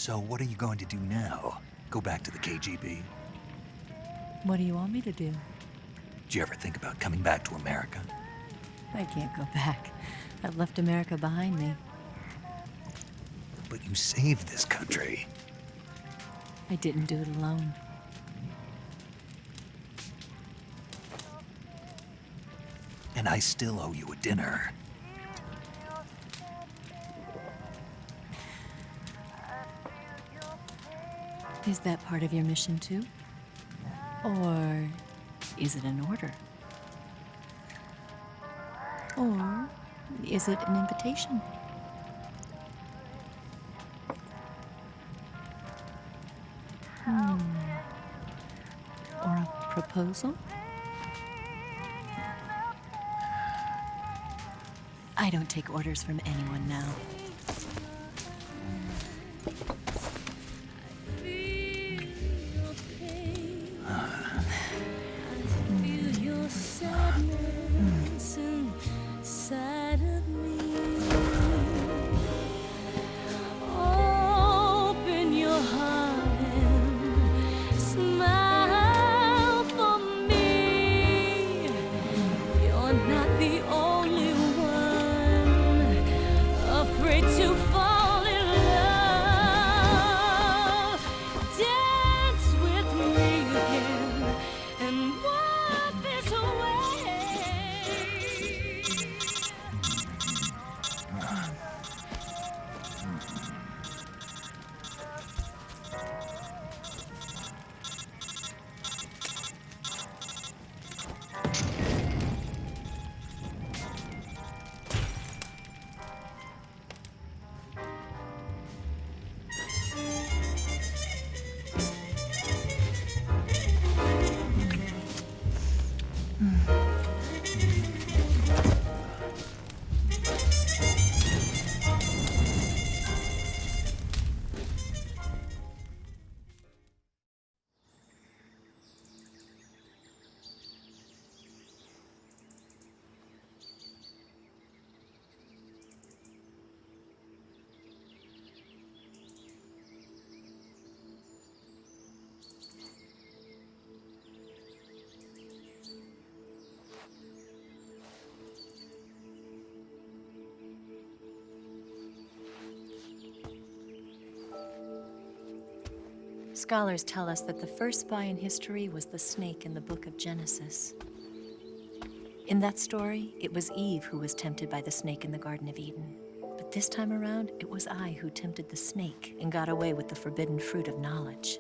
So what are you going to do now? Go back to the KGB? What do you want me to do? Did you ever think about coming back to America? I can't go back. I've left America behind me. But you saved this country. I didn't do it alone. And I still owe you a dinner. Is that part of your mission too? Or is it an order? Or is it an invitation? Or a proposal? I don't take orders from anyone now. Scholars tell us that the first spy in history was the snake in the book of Genesis. In that story, it was Eve who was tempted by the snake in the Garden of Eden. But this time around, it was I who tempted the snake and got away with the forbidden fruit of knowledge.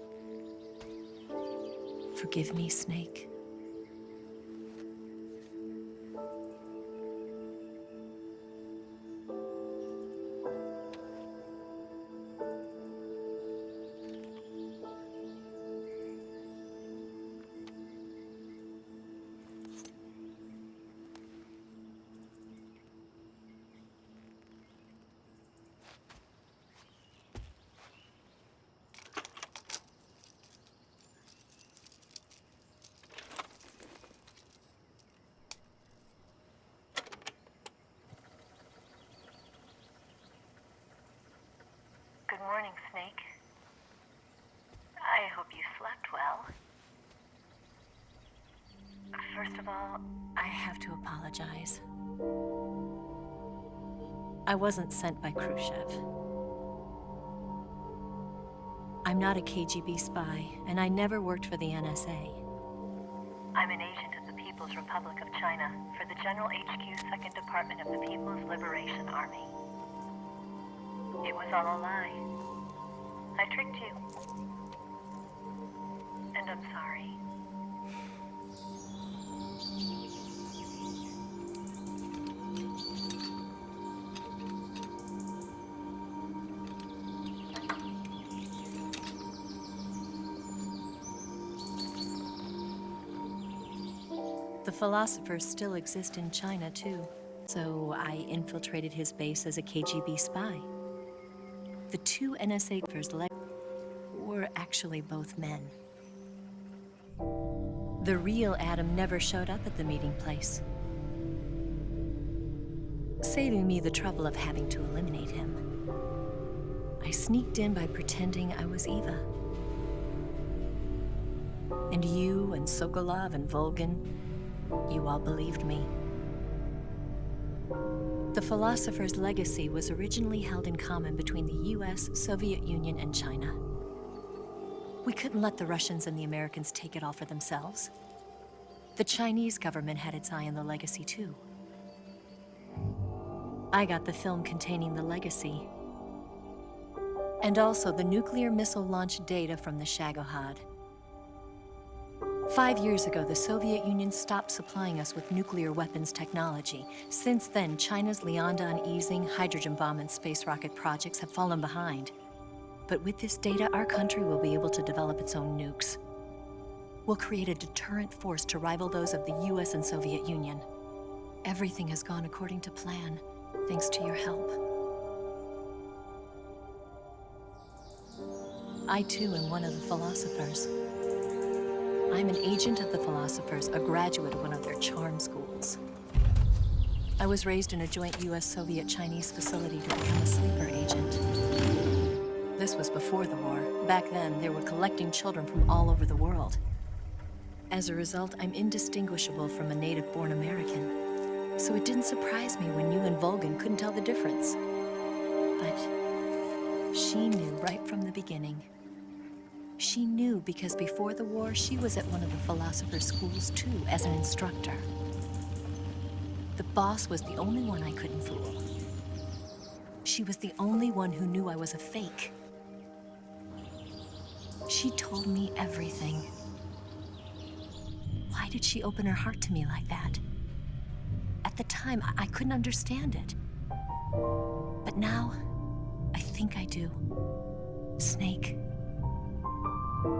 Forgive me, snake. Good morning, Snake. I hope you slept well. First of all, I have to apologize. I wasn't sent by Khrushchev. I'm not a KGB spy, and I never worked for the NSA. I'm an agent of the People's Republic of China for the General HQ 2nd Department of the People's Liberation Army. It was all a lie. I tricked you. And I'm sorry. The philosophers still exist in China, too. So I infiltrated his base as a KGB spy. The two NSA were actually both men. The real Adam never showed up at the meeting place, saving me the trouble of having to eliminate him. I sneaked in by pretending I was Eva. And you and Sokolov and Volgin, you all believed me. The philosopher's legacy was originally held in common between the US, Soviet Union, and China. We couldn't let the Russians and the Americans take it all for themselves. The Chinese government had its eye on the legacy too. I got the film containing the legacy, and also the nuclear missile launch data from the Shagohod. 5 years ago, the Soviet Union stopped supplying us with nuclear weapons technology. Since then, China's Liaodong easing, hydrogen bomb, and space rocket projects have fallen behind. But with this data, our country will be able to develop its own nukes. We'll create a deterrent force to rival those of the US and Soviet Union. Everything has gone according to plan, thanks to your help. I too am one of the philosophers. I'm an agent of the philosophers, a graduate of one of their charm schools. I was raised in a joint US-Soviet-Chinese facility to become a sleeper agent. This was before the war. Back then, they were collecting children from all over the world. As a result, I'm indistinguishable from a native-born American. So it didn't surprise me when you and Volgin couldn't tell the difference. But she knew right from the beginning. She knew because before the war, she was at one of the philosopher's schools too, as an instructor. The boss was the only one I couldn't fool. She was the only one who knew I was a fake. She told me everything. Why did she open her heart to me like that? At the time, I couldn't understand it. But now, I think I do. Snake.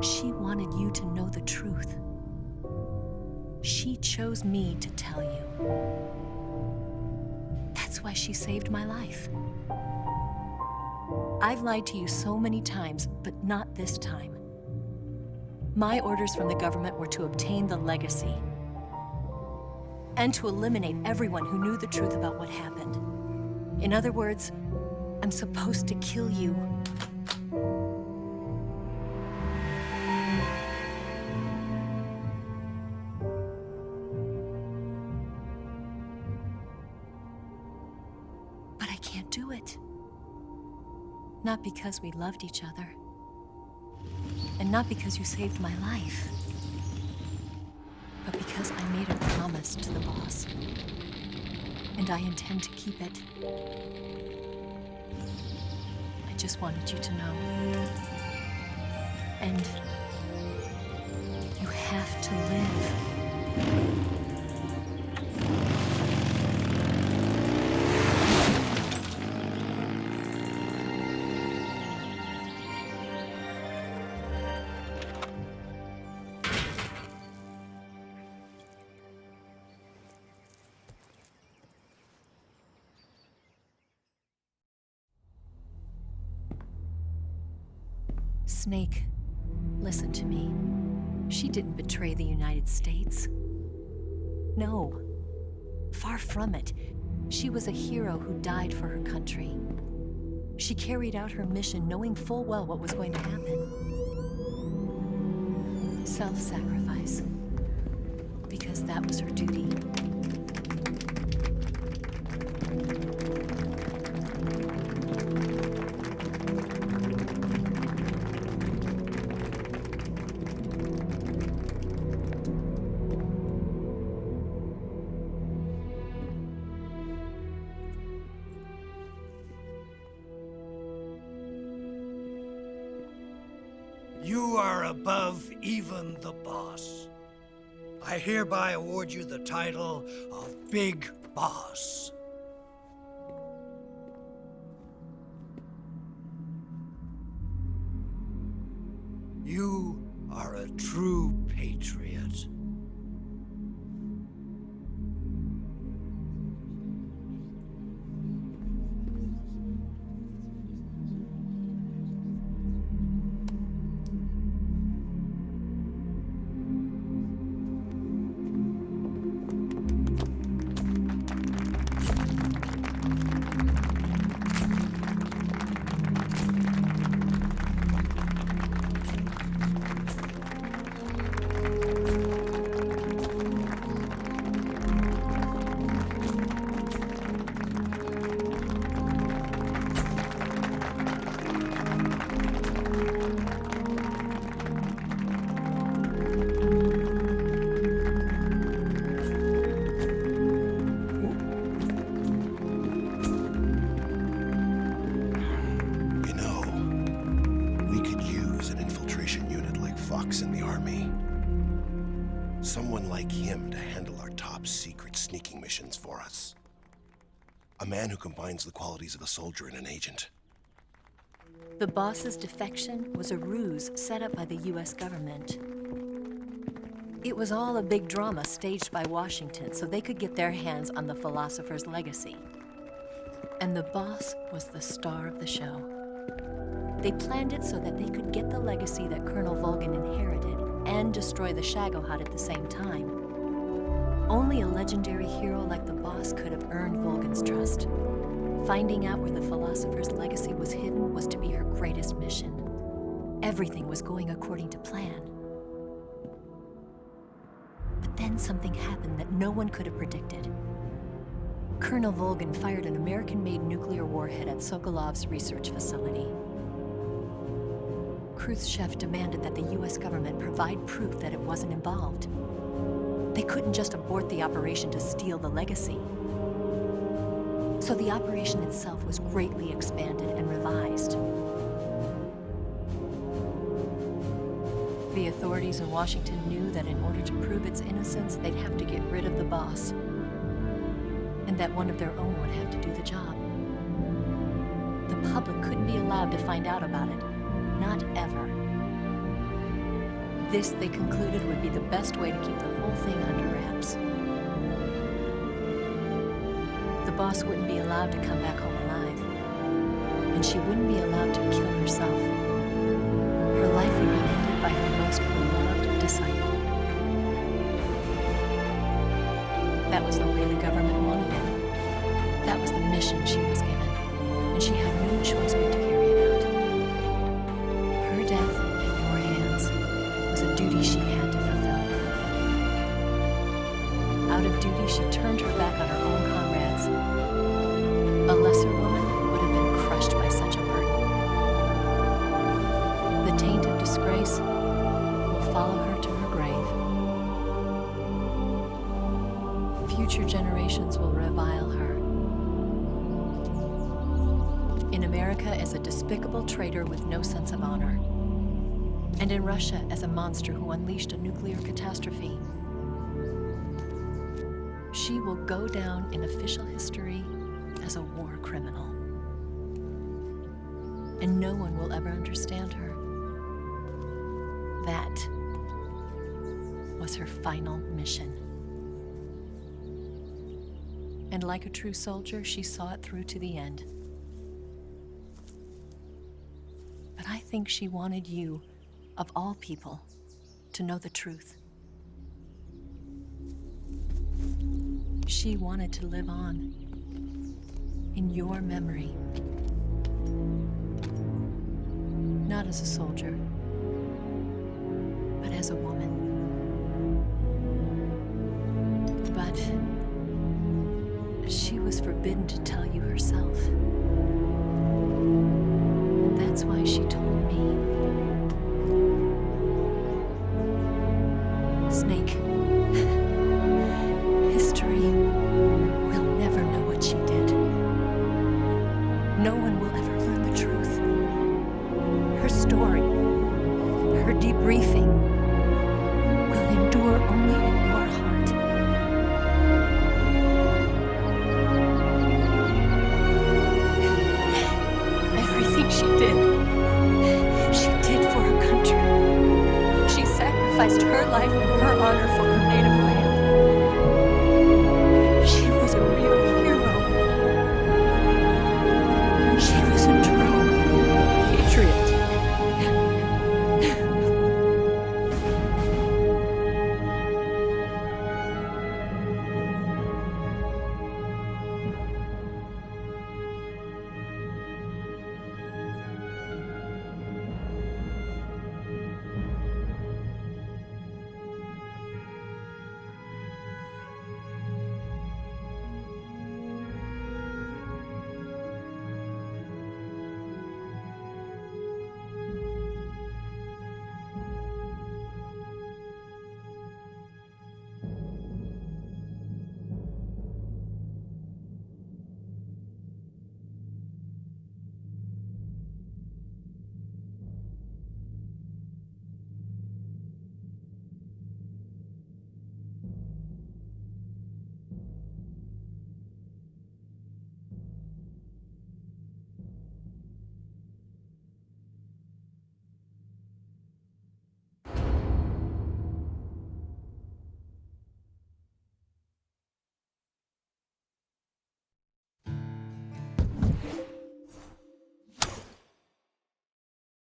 She wanted you to know the truth. She chose me to tell you. That's why she saved my life. I've lied to you so many times, but not this time. My orders from the government were to obtain the legacy and to eliminate everyone who knew the truth about what happened. In other words, I'm supposed to kill you. But I can't do it. Not because we loved each other. And not because you saved my life. But because I made a promise to the boss. And I intend to keep it. I just wanted you to know. And you have to live. Snake, listen to me. She didn't betray the United States. No, far from it. She was a hero who died for her country. She carried out her mission knowing full well what was going to happen. Self-sacrifice. Because that was her duty. You are above even the boss. I hereby award you the title of Big Boss. You are a true patriot. Someone like him to handle our top secret sneaking missions for us. A man who combines the qualities of a soldier and an agent. The boss's defection was a ruse set up by the US government. It was all a big drama staged by Washington so they could get their hands on the philosopher's legacy. And the boss was the star of the show. They planned it so that they could get the legacy that Colonel Volgin inherited and destroy the Shagohod at the same time. Only a legendary hero like the boss could have earned Volgin's trust. Finding out where the philosopher's legacy was hidden was to be her greatest mission. Everything was going according to plan. But then something happened that no one could have predicted. Colonel Volgin fired an American-made nuclear warhead at Sokolov's research facility. Khrushchev demanded that the US government provide proof that it wasn't involved. They couldn't just abort the operation to steal the legacy. So the operation itself was greatly expanded and revised. The authorities in Washington knew that in order to prove its innocence, they'd have to get rid of the boss, and that one of their own would have to do the job. The public couldn't be allowed to find out about it, not ever. This, they concluded, would be the best way to keep the whole thing under wraps. The boss wouldn't be allowed to come back home alive, and she wouldn't be allowed to kill herself. Her life would be ended by her most beloved disciple. That was the way the government wanted it. That was the mission she was given, and she had no choice but to carry it out. Her death at your hands was a duty she had to fulfill. Out of duty, she turned her back on her own comrades. A lesser woman would have been crushed by such a burden. The taint of disgrace will follow her to her grave. Future generations will revile her. In America as a despicable traitor with no sense of honor. And in Russia as a monster who unleashed a nuclear catastrophe. She will go down in official history as a war criminal. And no one will ever understand her. That was her final mission. And like a true soldier, she saw it through to the end. But I think she wanted you, of all people, to know the truth. She wanted to live on in your memory. Not as a soldier, but as a woman. But she was forbidden to tell you herself. And that's why she told me. Snake, history will never know what she did. No one will ever learn the truth. Her story, her debriefing, will endure only in your heart. Everything she did for her country. She sacrificed her life and her honor for her